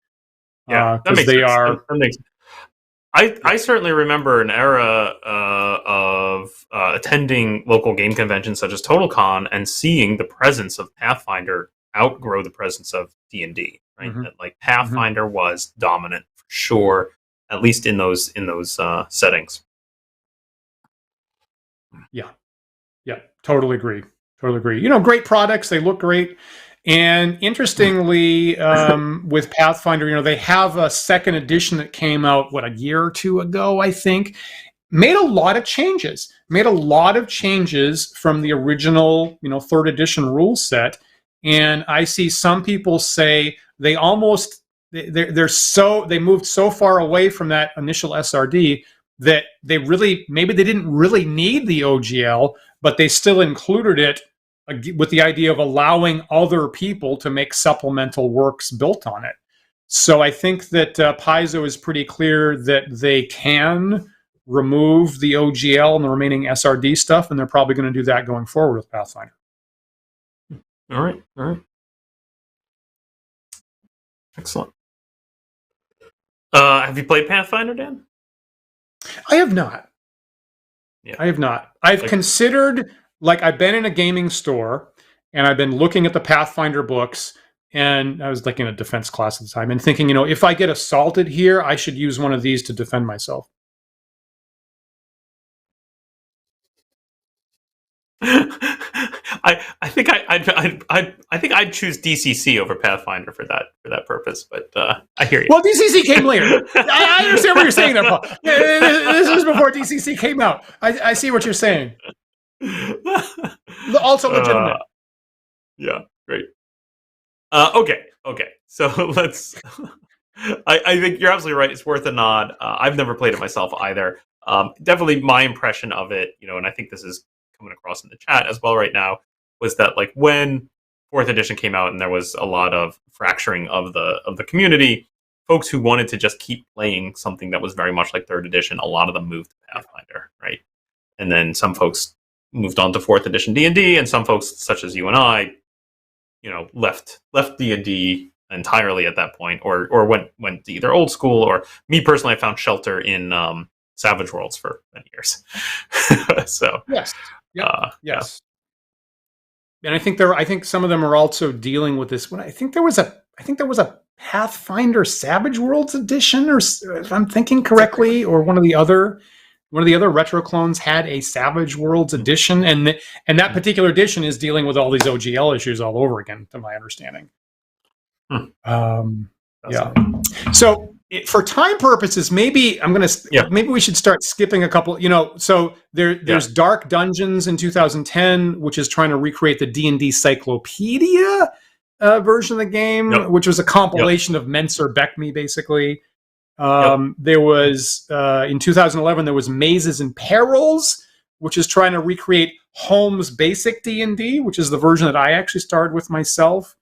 Yeah, that makes sense. That makes sense. I certainly remember an era of attending local game conventions such as TotalCon and seeing the presence of Pathfinder outgrow the presence of D&D. Right, that like Pathfinder was dominant for sure, at least in those settings. Yeah, totally agree. Great products. They look great. And interestingly, with Pathfinder, they have a second edition that came out, a year or two ago, I think. Made a lot of changes. From the original, 3rd edition rule set. And I see some people say they moved so far away from that initial SRD that they didn't really need the OGL, but they still included it with the idea of allowing other people to make supplemental works built on it. So I think that Paizo is pretty clear that they can remove the OGL and the remaining SRD stuff, and they're probably going to do that going forward with Pathfinder. All right. Excellent. Have you played Pathfinder, Dan? I have not. Yeah. I have not. I've considered, I've been in a gaming store and I've been looking at the Pathfinder books, and I was in a defense class at the time and thinking, if I get assaulted here, I should use one of these to defend myself. I think I'd choose DCC over Pathfinder for that purpose, but I hear you. Well, DCC came later. I understand what you're saying there, Paul. This was before DCC came out. I see what you're saying. Also legitimate. Yeah, great. Okay. So let's. I think you're absolutely right. It's worth a nod. I've never played it myself either. Definitely, my impression of it, and I think this is coming across in the chat as well right now, was that when 4th edition came out and there was a lot of fracturing of the community, folks who wanted to just keep playing something that was very much like 3rd edition, a lot of them moved to Pathfinder, right? And then some folks moved on to 4th edition D&D, and some folks such as you and I, left D&D entirely at that point, or went to either old school, or me personally, I found shelter in Savage Worlds for many years. So yes. Yes. And I think some of them are also dealing with this. I think there was a Pathfinder Savage Worlds edition, or if I'm thinking correctly, or one of the other Retroclones had a Savage Worlds edition, and that particular edition is dealing with all these OGL issues all over again, to my understanding. Yeah. So for time purposes, maybe maybe we should start skipping a couple. So there's Dark Dungeons in 2010, which is trying to recreate the D&D Cyclopedia version of the game, which was a compilation of Menser Beckme, basically. There was in 2011 there was Mazes and Perils, which is trying to recreate Holmes' basic D&D, which is the version that I actually started with myself.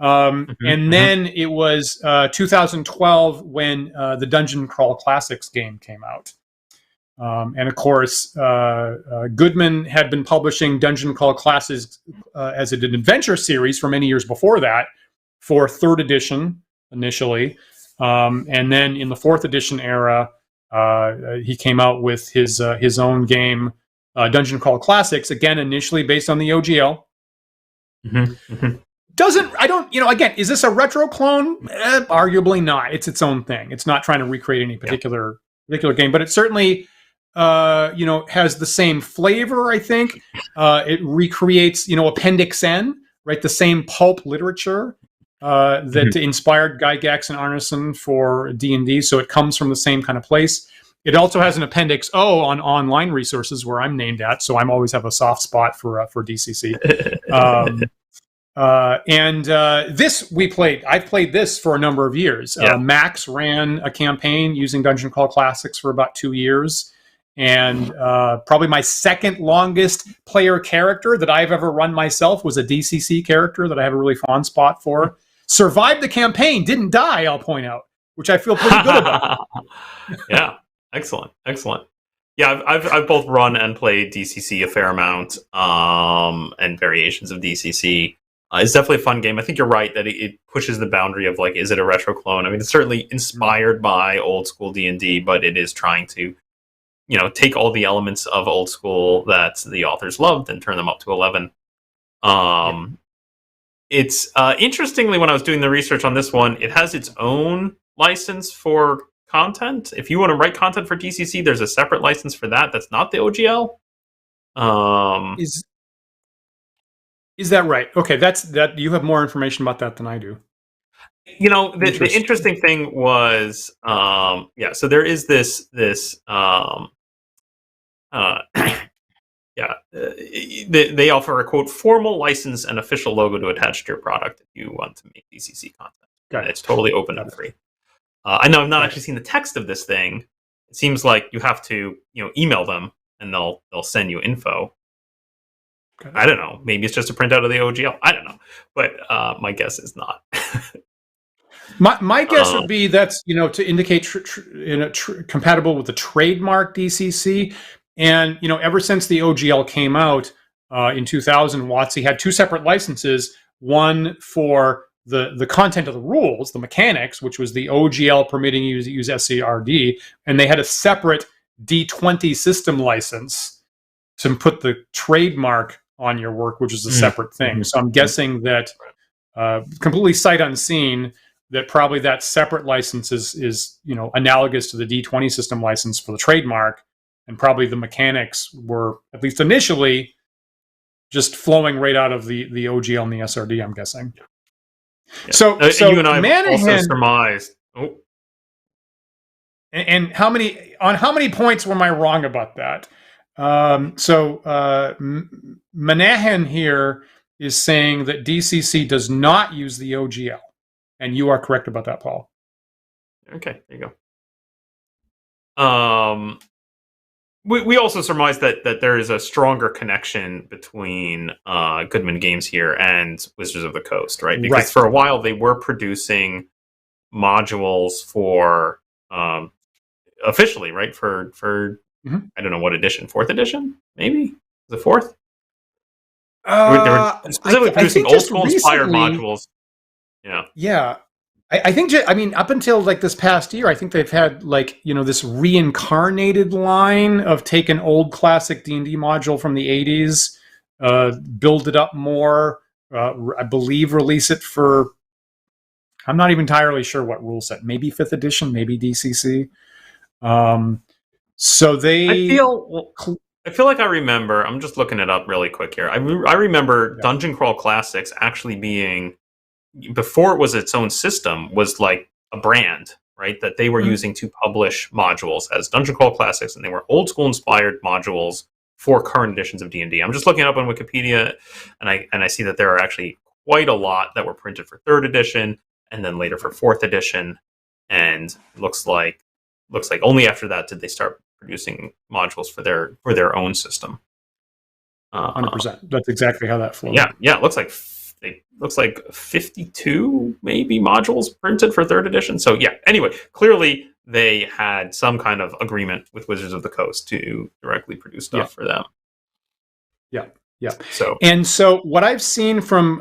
And then it was 2012 when the Dungeon Crawl Classics game came out. And of course, Goodman had been publishing Dungeon Crawl Classics as an adventure series for many years before that, for 3rd edition initially. And then in the 4th edition era, he came out with his own game Dungeon Crawl Classics, again, initially based on the OGL. Mm-hmm. Mm-hmm. Again, is this a retro clone? Arguably not. It's its own thing. It's not trying to recreate any particular game, but it certainly, has the same flavor, I think. It recreates, Appendix N, right? The same pulp literature that inspired Gygax and Arneson for D&D. So it comes from the same kind of place. It also has an Appendix O on online resources where I'm named at. So I'm always have a soft spot for DCC. This I've played this for a number of years. Max ran a campaign using Dungeon Crawl Classics for about 2 years. And probably my second longest player character that I've ever run myself was a DCC character that I have a really fond spot for. Survived the campaign, didn't die, I'll point out, which I feel pretty good about. Yeah, excellent. Yeah, I've both run and played DCC a fair amount, and variations of DCC. It's definitely a fun game. I think you're right that it pushes the boundary of, like, is it a retro clone? I mean, it's certainly inspired by old school D&D, but it is trying to, take all the elements of old school that the authors loved and turn them up to 11. It's interestingly, when I was doing the research on this one, it has its own license for content. If you want to write content for DCC, there's a separate license for that. That's not the OGL. Is that right? Okay, that you have more information about that than I do. The interesting thing was, so there is this they offer a, quote, formal license and official logo to attach to your product if you want to make DCC content. It's totally open and free. I know I've not actually seen the text of this thing. It seems like you have to, email them and they'll send you info. I don't know. Maybe it's just a printout of the OGL. I don't know, but my guess is not. My guess would be that's to indicate compatible with the trademark DCC, and ever since the OGL came out in 2000, WotC had two separate licenses. One for the content of the rules, the mechanics, which was the OGL permitting you to use SCRD, and they had a separate D20 system license to put the trademark on your work, which is a separate thing. So I'm guessing that completely sight unseen, that probably that separate license is analogous to the D20 system license for the trademark, and probably the mechanics were, at least initially, just flowing right out of the OGL and the SRD, I'm guessing. Yeah. So you and I also surmised. Oh. And how many points were I wrong about that? Manahan here is saying that DCC does not use the OGL, and you are correct about that, Paul. Okay, there you go. We also surmise that there is a stronger connection between Goodman Games here and Wizards of the Coast, right? Because for a while they were producing modules for officially, right? For I don't know what edition, 4th edition, maybe the 4th. They were specifically producing old school inspired modules. Yeah. I think, up until like this past year, I think they've had this reincarnated line of take an old classic D&D module from the 80s, build it up more, I believe release it for, I'm not even entirely sure what rule set, maybe 5th edition, maybe DCC. So they... I feel like I remember, I'm just looking it up really quick here. I remember Dungeon Crawl Classics actually being, before it was its own system, was like a brand, right? That they were using to publish modules as Dungeon Crawl Classics, and they were old school inspired modules for current editions of D&D. I'm just looking up on Wikipedia, and I see that there are actually quite a lot that were printed for 3rd edition, and then later for 4th edition, and looks like only after that did they start producing modules for their own system. 100%. That's exactly how that flowed. Yeah. It looks like 52 maybe modules printed for 3rd edition. So yeah. Anyway, clearly they had some kind of agreement with Wizards of the Coast to directly produce stuff for them. Yeah. So what I've seen from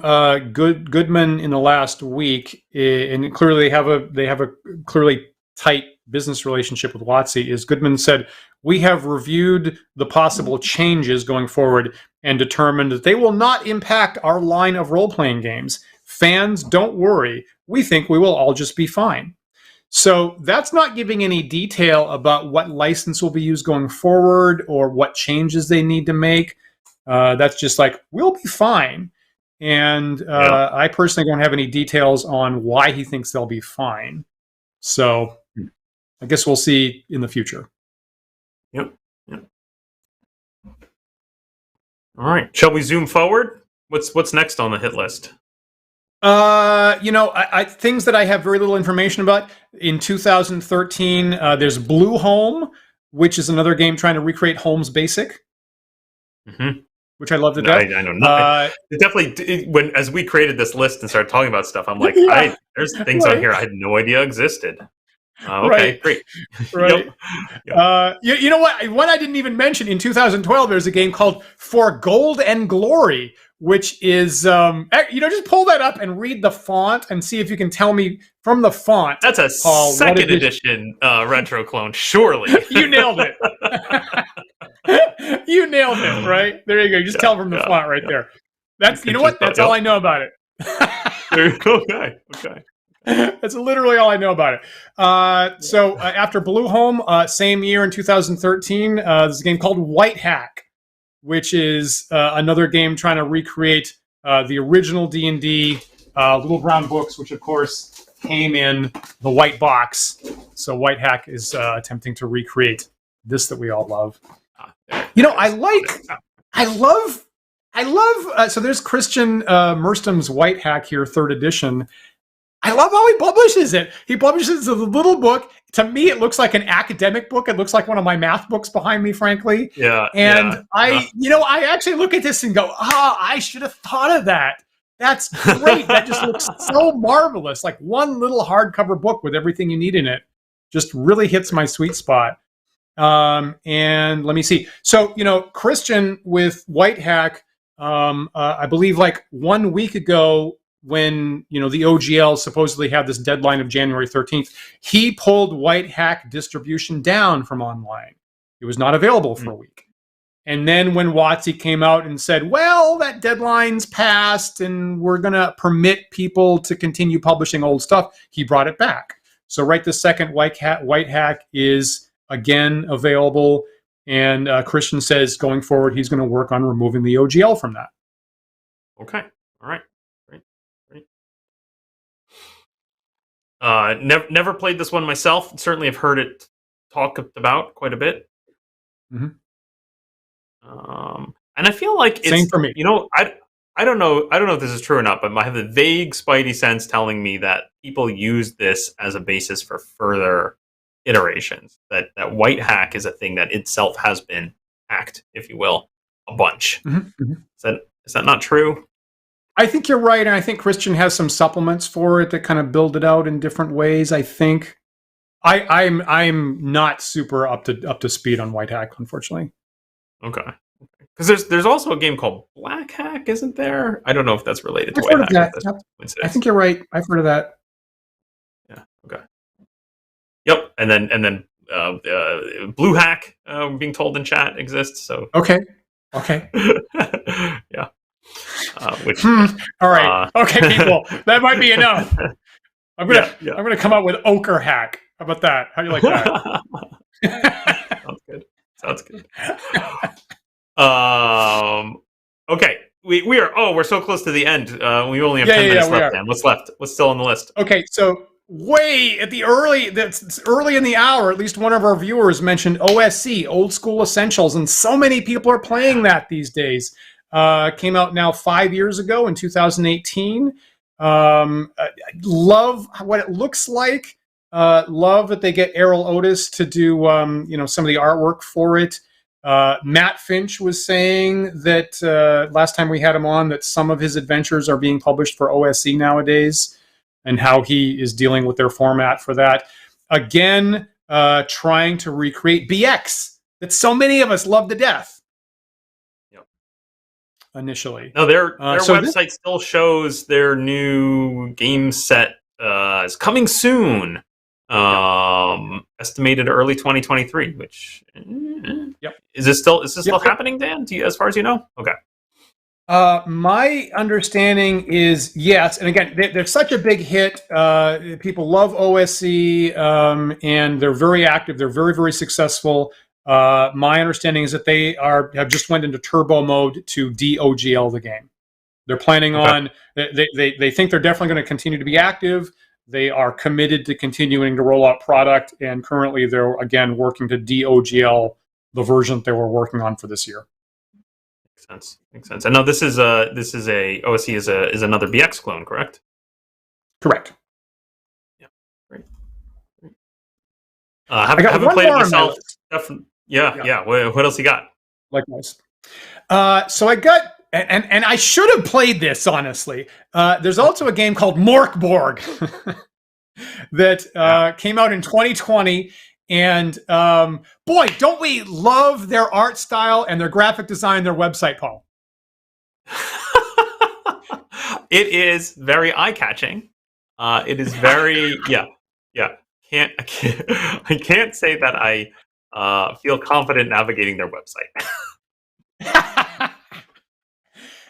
Goodman in the last week, and clearly they have a clearly tight business relationship with WotC, is Goodman said, we have reviewed the possible changes going forward and determined that they will not impact our line of role-playing games. Fans, don't worry. We think we will all just be fine. So that's not giving any detail about what license will be used going forward or what changes they need to make. That's just like, we'll be fine. And I personally don't have any details on why he thinks they'll be fine. So I guess we'll see in the future. Yep. All right. Shall we zoom forward? What's next on the hit list? Things that I have very little information about. In 2013, there's Blue Home, which is another game trying to recreate Holmes Basic, which I love to death. I know nothing. It definitely, as we created this list and started talking about stuff, I'm like, there's things on here I had no idea existed. Okay, great. Right. Yep. You know what? One I didn't even mention, in 2012, there's a game called For Gold and Glory, which is, just pull that up and read the font and see if you can tell me from the font. That's a second edition Retroclone, surely. You nailed it. You nailed it, right? There you go. You just tell from the font right there. That's, you know what? That's all I know about it. Okay. That's literally all I know about it. After Blue Home, same year in 2013, there's a game called White Hack, which is another game trying to recreate the original D&D little brown books, which of course came in the white box. So White Hack is attempting to recreate this that we all love. I love. So there's Christian Merstum's White Hack here, 3rd edition. I love how he publishes it. He publishes a little book. To me, it looks like an academic book. It looks like one of my math books behind me, frankly. Yeah. And I actually look at this and go, I should have thought of that. That's great. That just looks so marvelous. Like one little hardcover book with everything you need in it. Just really hits my sweet spot. And let me see. So, Christian with White Hack, I believe like 1 week ago, when the OGL supposedly had this deadline of January 13th, he pulled White Hack distribution down from online. It was not available for a week. And then when WotC came out and said, well, that deadline's passed and we're going to permit people to continue publishing old stuff, he brought it back. So right this second, White Hack is again available. And Christian says going forward, he's going to work on removing the OGL from that. Okay. All right. Never played this one myself. Certainly have heard it talked about quite a bit. Mm-hmm. And I feel like it's same for me. I don't know if this is true or not, but I have the vague spidey sense telling me that people use this as a basis for further iterations. That White Hack is a thing that itself has been hacked, if you will, a bunch. Mm-hmm. Is that not true? I think you're right, and I think Christian has some supplements for it that kind of build it out in different ways. I think I'm not super up to speed on White Hack, unfortunately. Okay, because there's also a game called Black Hack, isn't there? I don't know if that's related to White Hack. I think you're right. I've heard of that. Yeah. Okay. Yep. And then Blue Hack, being told in chat, exists. So okay. Yeah. All right. Okay, people. That might be enough. I'm gonna come out with Ochre Hack. How about that? How do you like that? Sounds good. Okay. We're so close to the end. We only have 10 minutes left. Dan. What's left? What's still on the list? Okay, so that's early in the hour, at least one of our viewers mentioned OSC, Old School Essentials, and so many people are playing that these days. Came out now 5 years ago in 2018. Love what it looks like. Love that they get Errol Otis to do some of the artwork for it. Matt Finch was saying that last time we had him on that some of his adventures are being published for OSC nowadays, and how he is dealing with their format for that. Again, trying to recreate BX that so many of us love to death. Initially. No, their website still shows their new game set is coming soon. Estimated early 2023, which Yep. Is this still Yep. happening, Dan? As far as you know? Okay. My understanding is yes, and again, they're such a big hit. People love OSC, and they're very active. They're very, very successful. My understanding is that they have just went into turbo mode to de-OGL the game. They're planning on. They think they're definitely going to continue to be active. They are committed to continuing to roll out product, and currently they're again working to de-OGL the version that they were working on for this year. Makes sense. I know this is a OSC is another BX clone, correct? Correct. Yeah, great. Haven't played it myself. Yeah. What else you got? Likewise. So I got, and I should have played this honestly. There's also a game called Morkborg that came out in 2020. And boy, don't we love their art style and their graphic design, their website, Paul? It is very eye-catching. It is very yeah. I can't say that I feel confident navigating their website.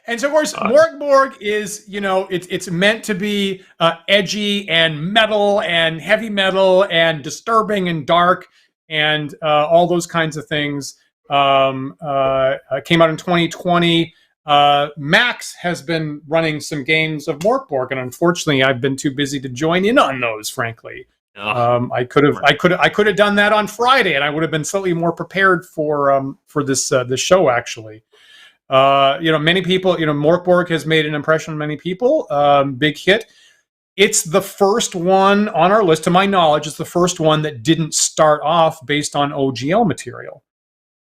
And so, of course, Morkborg is, it's meant to be edgy and metal and heavy metal and disturbing and dark and all those kinds of things. Came out in 2020. Max has been running some games of Morkborg, and unfortunately, I've been too busy to join in on those. Frankly, I could have done that on Friday, and I would have been slightly more prepared for this show actually. Many people, Morkborg has made an impression on many people. Big hit. It's the first one on our list, to my knowledge. It's the first one that didn't start off based on OGL material.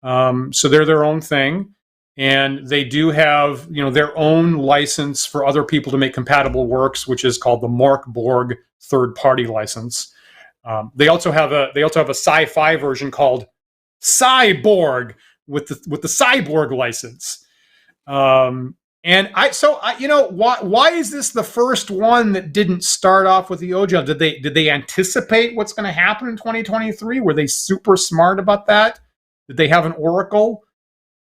So they're their own thing, and they do have, their own license for other people to make compatible works, which is called the Morkborg third-party license. They also have a sci-fi version called Cyborg with the Cyborg license. Why is this the first one that didn't start off with the OGL? Did they anticipate what's going to happen in 2023? Were they super smart about that? Did they have an oracle?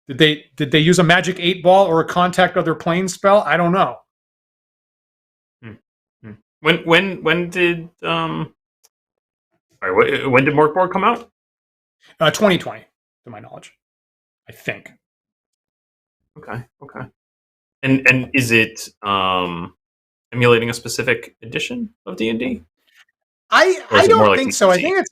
Did they use a magic 8-ball or a contact other plane spell? I don't know. When did Morkborg come out? 2020, to my knowledge, I think. Okay. And is it emulating a specific edition of D&D? I don't think so. I think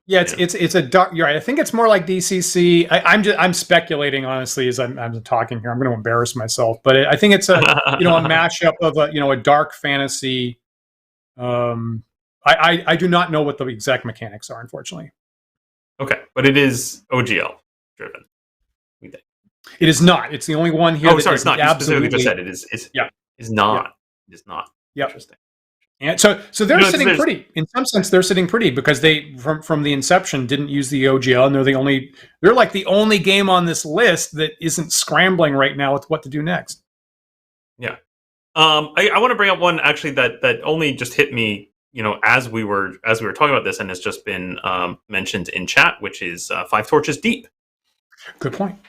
it's a dark. You're right. I think it's more like DCC. I'm speculating honestly as I'm talking here. I'm going to embarrass myself, but I think it's a a mashup of a dark fantasy. I do not know what the exact mechanics are, unfortunately. Okay, but it is OGL driven. It is not. It's the only one here. Oh, sorry, it's not. You specifically just said it is. Is not. Yeah. It is not. Yep. Interesting. And so they're sitting pretty. In some sense, they're sitting pretty because they from the inception didn't use the OGL, and they're like the only game on this list that isn't scrambling right now with what to do next. Yeah. I want to bring up one actually that only just hit me, as we were talking about this, and has just been mentioned in chat, which is 5 Torches Deep. Good point.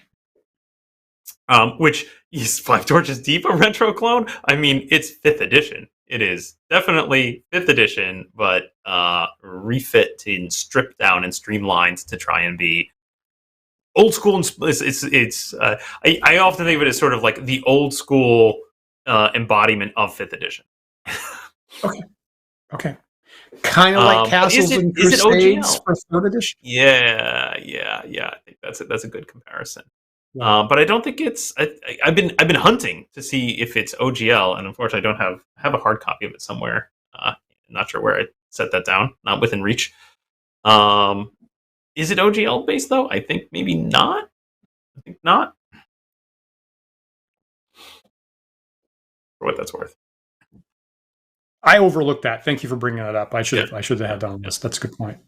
Which is 5 Torches Deep a Retroclone? I mean, it's 5th edition. It is definitely 5th edition, but refit and stripped down and streamlined to try and be old school. And I often think of it as sort of like the old school embodiment of 5th edition. Okay. Kind of like Castles and Crusades for 3rd edition. Yeah. I think that's a good comparison. Yeah. But I don't think it's. I've been hunting to see if it's OGL, and unfortunately, I don't have a hard copy of it somewhere. Not sure where I set that down. Not within reach. Is it OGL based though? I think maybe not. I think not. For what that's worth. I overlooked that. Thank you for bringing that up. I should have had that on this. That's a good point.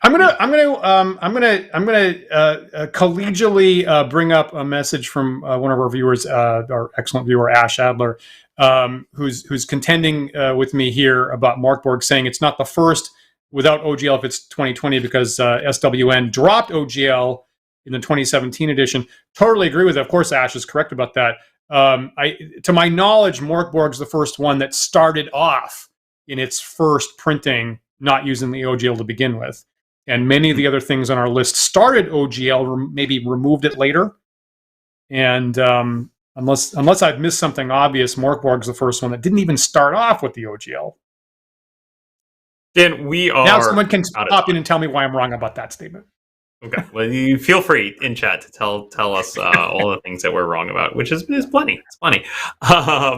I'm gonna collegially bring up a message from one of our viewers, our excellent viewer Ash Adler, who's contending with me here about Morkborg, saying it's not the first without OGL if it's 2020 because SWN dropped OGL in the 2017 edition. Totally agree with it. Of course, Ash is correct about that. To my knowledge, Morkborg's the first one that started off in its first printing not using the OGL to begin with. And many of the other things on our list started OGL, maybe removed it later. And unless I've missed something obvious, Morkborg's the first one that didn't even start off with the OGL. Dan, we are now someone can pop in and tell me why I'm wrong about that statement. Okay, well, you feel free in chat to tell us all the things that we're wrong about, which is plenty. It's plenty.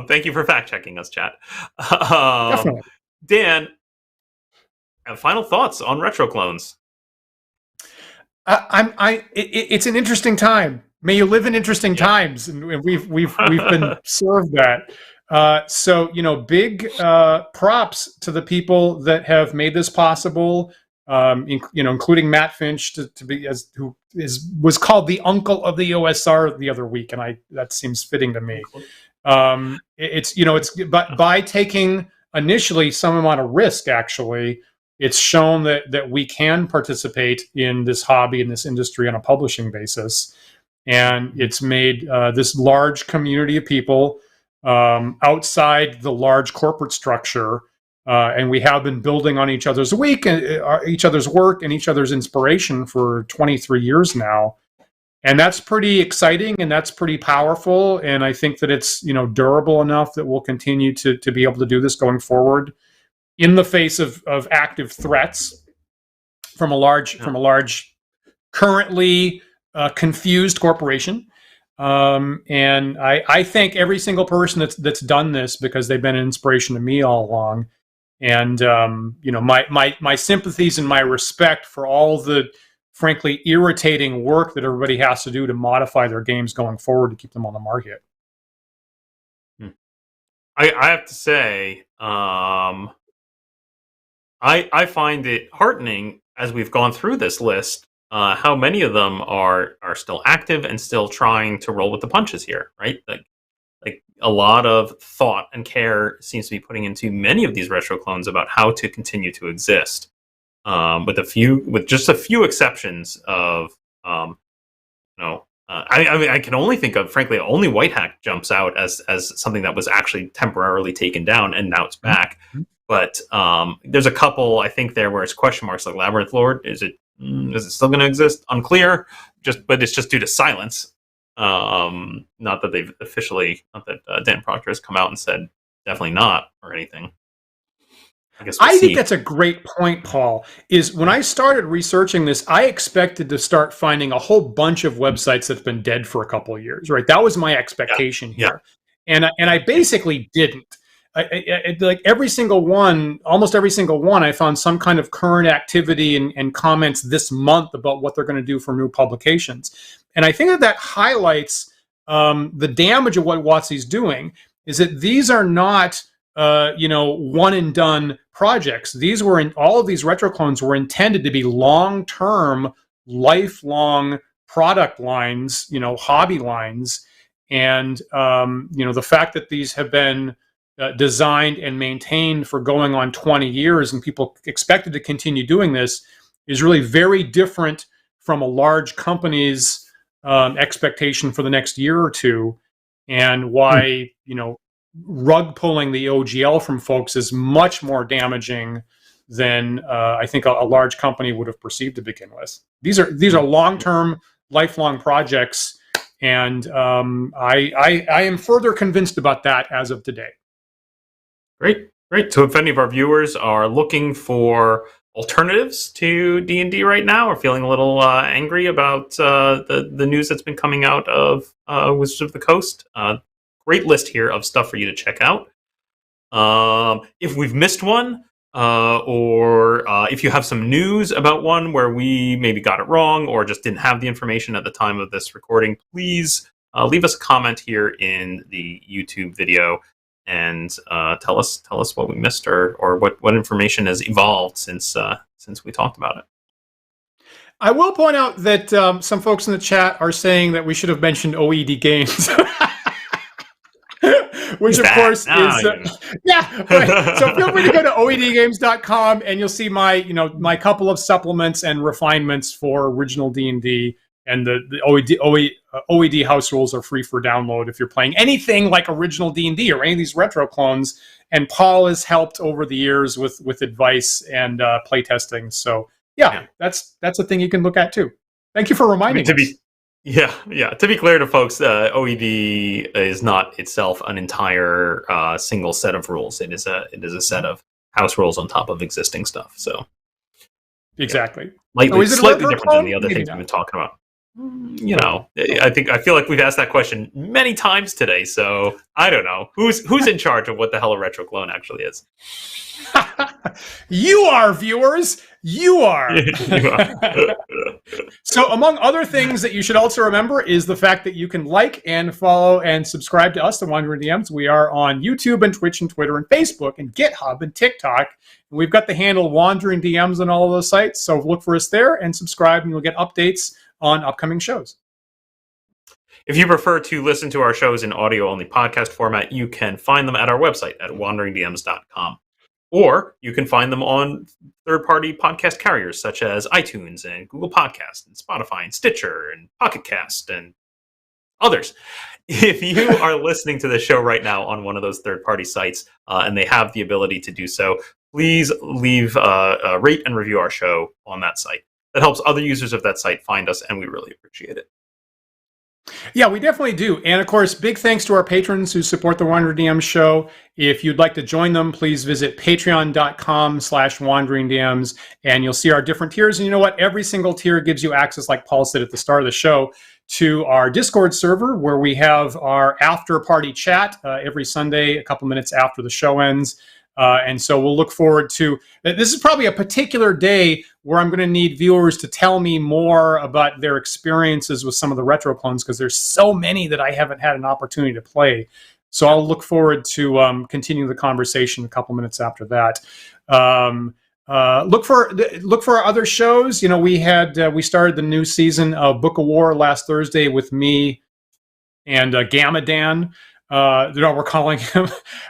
Thank you for fact checking us, chat. Definitely, Dan. Final thoughts on Retroclones? It's an interesting time. May you live in interesting times, and we've been served that. So big props to the people that have made this possible. Including Matt Finch who was called the uncle of the OSR the other week, and that seems fitting to me. But by taking initially some amount of risk, actually, it's shown that we can participate in this hobby, in this industry on a publishing basis. And it's made this large community of people outside the large corporate structure. And we have been building on each other's work and each other's inspiration for 23 years now. And that's pretty exciting and that's pretty powerful. And I think that it's, durable enough that we'll continue to be able to do this going forward in the face of active threats from a large currently confused corporation. And I thank every single person that's done this, because they've been an inspiration to me all along. And my sympathies and my respect for all the frankly irritating work that everybody has to do to modify their games going forward to keep them on the market. I have to say, I find it heartening as we've gone through this list, how many of them are still active and still trying to roll with the punches here, right? Like a lot of thought and care seems to be putting into many of these Retroclones about how to continue to exist. With just a few exceptions of, I can only think of, frankly, only White Hack jumps out as something that was actually temporarily taken down and now it's back. Mm-hmm. But there's a couple, I think, there where it's question marks, like Labyrinth Lord. Is it still going to exist? Unclear. But it's just due to silence. Not that Dan Proctor has come out and said definitely not or anything. I think that's a great point, Paul. Is when I started researching this, I expected to start finding a whole bunch of websites that's been dead for a couple of years. Right, that was my expectation here, and I basically didn't. Like every single one, almost every single one, I found some kind of current activity and comments this month about what they're going to do for new publications. And I think that highlights the damage of what WotC's doing. Is that these are not one and done projects. All of these Retroclones were intended to be long-term, lifelong product lines, hobby lines. And the fact that these have been designed and maintained for going on 20 years and people expected to continue doing this is really very different from a large company's expectation for the next year or two, and why rug pulling the OGL from folks is much more damaging than I think a large company would have perceived to begin with. These are long-term, lifelong projects, and I am further convinced about that as of today. Great. So if any of our viewers are looking for alternatives to D&D right now, or feeling a little angry about the news that's been coming out of Wizards of the Coast, great list here of stuff for you to check out. If we've missed one, or if you have some news about one where we maybe got it wrong or just didn't have the information at the time of this recording, please leave us a comment here in the YouTube video and tell us what we missed or what information has evolved since we talked about it. I will point out that some folks in the chat are saying that we should have mentioned OED games. Which, of course, is... right. So feel free to go to oedgames.com and you'll see my couple of supplements and refinements for original D&D. And the OED house rules are free for download if you're playing anything like original D&D or any of these retro clones. And Paul has helped over the years with advice and playtesting. So yeah, that's a thing you can look at too. Thank you for reminding us. To be clear to folks, OED is not itself an entire single set of rules. It is a set of house rules on top of existing stuff. So exactly, slightly different than the other things we've been talking about. You know, I feel like we've asked that question many times today. So I don't know who's in charge of what the hell a Retroclone actually is. You are, viewers. You are. So among other things that you should also remember is the fact that you can like and follow and subscribe to us, the Wandering DMs. We are on YouTube and Twitch and Twitter and Facebook and GitHub and TikTok. And we've got the handle Wandering DMs on all of those sites. So look for us there and subscribe, and you'll get updates on upcoming shows. If you prefer to listen to our shows in audio-only podcast format, you can find them at our website at wanderingdms.com. Or you can find them on third-party podcast carriers such as iTunes and Google Podcasts and Spotify and Stitcher and Pocket Cast and others. If you are listening to the show right now on one of those third-party sites and they have the ability to do so, please leave a rate and review our show on that site. That helps other users of that site find us, and we really appreciate it. Yeah, we definitely do. And of course, big thanks to our patrons who support the Wandering DMs show. If you'd like to join them, please visit patreon.com/wanderingdms, and you'll see our different tiers. And you know what? Every single tier gives you access, like Paul said at the start of the show, to our Discord server, where we have our after party chat every Sunday, a couple minutes after the show ends. And so we'll look forward to, this is probably a particular day where I'm going to need viewers to tell me more about their experiences with some of the retro clones, because there's so many that I haven't had an opportunity to play. So I'll look forward to continuing the conversation a couple minutes after that. Look for our other shows. You know, we started the new season of Book of War last Thursday with me and Gamma Dan. We're calling him.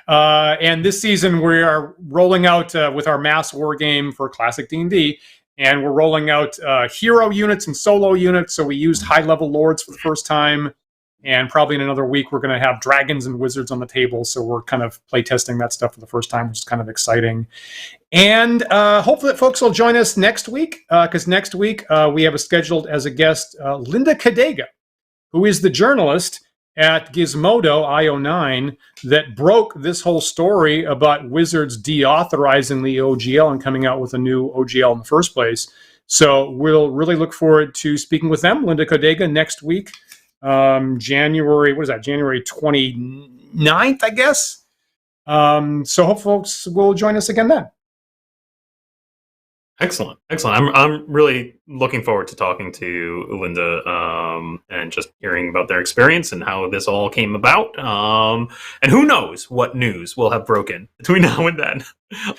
And this season we are rolling out with our mass war game for classic D&D, and we're rolling out hero units and solo units. So we used high-level lords for the first time, and probably in another week we're going to have dragons and wizards on the table. So we're kind of playtesting that stuff for the first time, which is kind of exciting. And hopefully that folks will join us next week, because next week we have scheduled as a guest Linda Cadega, who is the journalist at Gizmodo IO9 that broke this whole story about Wizards deauthorizing the OGL and coming out with a new OGL in the first place. So we'll really look forward to speaking with them, Linda Cadega, next week, January 29th, I guess. So hope folks will join us again then. Excellent. I'm really looking forward to talking to Linda and just hearing about their experience and how this all came about. And who knows what news will have broken between now and then.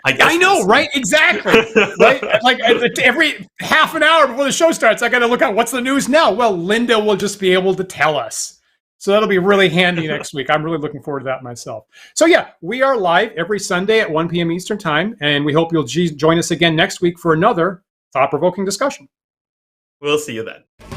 I know, right? Exactly. Right? Like every half an hour before the show starts, I got to look at what's the news now. Well, Linda will just be able to tell us. So that'll be really handy next week. I'm really looking forward to that myself. So yeah, we are live every Sunday at 1 p.m. Eastern Time, and we hope you'll join us again next week for another thought-provoking discussion. We'll see you then.